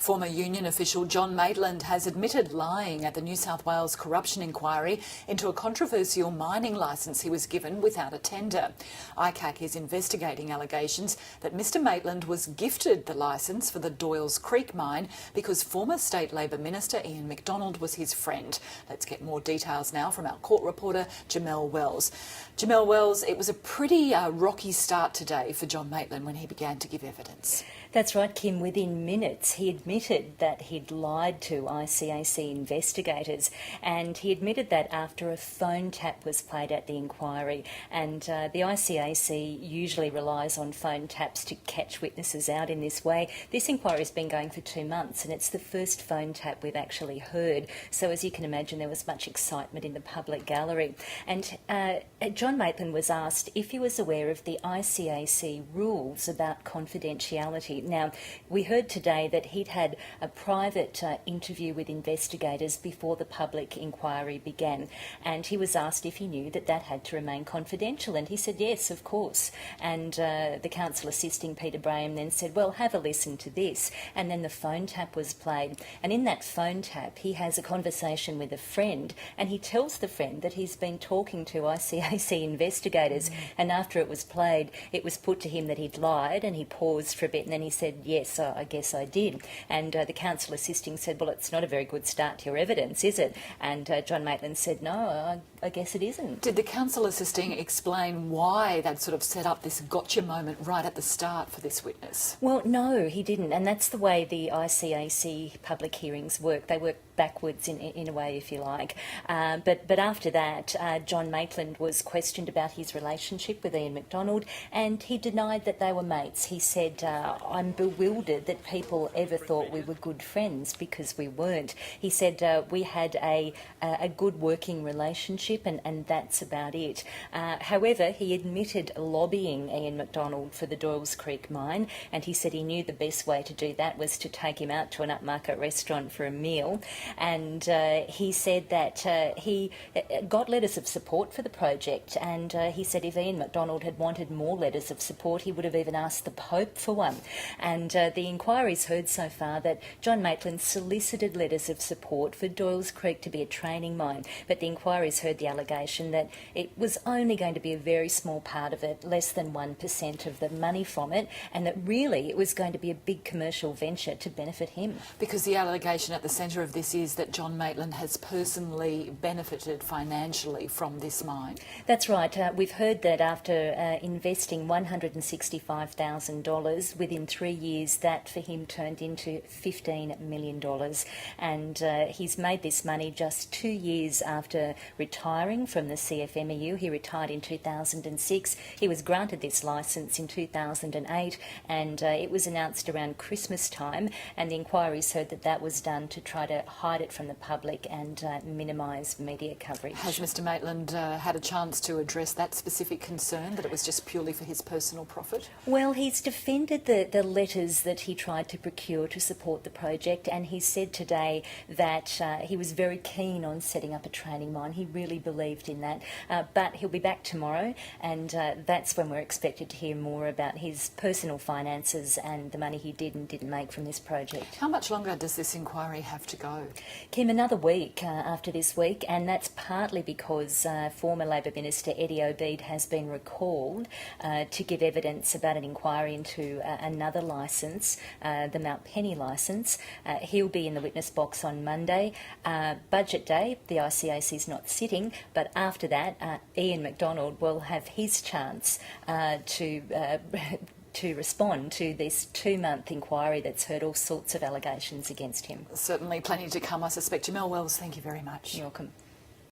Former union official John Maitland has admitted lying at the New South Wales corruption inquiry into a controversial mining licence he was given without a tender. ICAC is investigating allegations that Mr Maitland was gifted the licence for the Doyles Creek mine because former State Labor Minister Ian McDonald was his friend. Let's get more details now from our court reporter Jamelle Wells. Jamelle Wells, it was a pretty rocky start today for John Maitland when he began to give evidence. That's right, Kim. Within minutes, he admitted that he'd lied to ICAC investigators, and he admitted that after a phone tap was played at the inquiry. And the ICAC usually relies on phone taps to catch witnesses out in this way. This inquiry's been going for 2 months, and it's the first phone tap we've actually heard. So as you can imagine, there was much excitement in the public gallery. And John Maitland was asked if he was aware of the ICAC rules about confidentiality. Now, we heard today that he'd had a private interview with investigators before the public inquiry began, and he was asked if he knew that that had to remain confidential, and he said yes, of course. And the counsel assisting Peter Braham then said, well, have a listen to this. And then the phone tap was played, and in that phone tap he has a conversation with a friend, and he tells the friend that he's been talking to ICAC investigators, and after it was played, it was put to him that he'd lied, and he paused for a bit, and then he said, yes, I guess I did. And the counsel assisting said, well, it's not a very good start to your evidence, is it? And John Maitland said, no, I guess it isn't. Did the counsel assisting explain why they'd sort of set up this gotcha moment right at the start for this witness? Well, no, he didn't, and that's the way the ICAC public hearings work. They work backwards in a way, if you like. But after that, John Maitland was questioned about his relationship with Ian McDonald, and he denied that they were mates. He said, I'm bewildered that people ever thought we were good friends, because we weren't. He said we had a good working relationship, and that's about it. However, he admitted lobbying Ian McDonald for the Doyles Creek mine, and he said he knew the best way to do that was to take him out to an upmarket restaurant for a meal. And he said that he got letters of support for the project, and he said if Ian McDonald had wanted more letters of support, he would have even asked the Pope for one. And the inquiry's heard so far that John Maitland solicited letters of support for Doyles Creek to be a training mine, but the inquiry's heard the allegation that it was only going to be a very small part of it, less than 1% of the money from it, and that really it was going to be a big commercial venture to benefit him. Because the allegation at the centre of this is that John Maitland has personally benefited financially from this mine. That's right. We've heard that after investing $165,000 within 3 years, that for him turned into $15 million. And he's made this money just 2 years after retiring from the CFMEU. He retired in 2006. He was granted this licence in 2008, and it was announced around Christmas time, and the inquiry's heard that that was done to try to hide it from the public and minimise media coverage. Has Mr Maitland had a chance to address that specific concern, that it was just purely for his personal profit? Well, he's defended the letters that he tried to procure to support the project, and he said today that he was very keen on setting up a training mine. He really believed in that. But he'll be back tomorrow, and that's when we're expected to hear more about his personal finances and the money he did and didn't make from this project. How much longer does this inquiry have to go? Kim, another week after this week, and that's partly because former Labor Minister Eddie Obeid has been recalled to give evidence about an inquiry into another licence, the Mount Penny licence. He'll be in the witness box on Monday. Budget day, the ICAC's not sitting, but after that, Ian McDonald will have his chance to respond to this 2-month inquiry that's heard all sorts of allegations against him. Certainly plenty to come, I suspect. Jamelle Wells, thank you very much. You're welcome.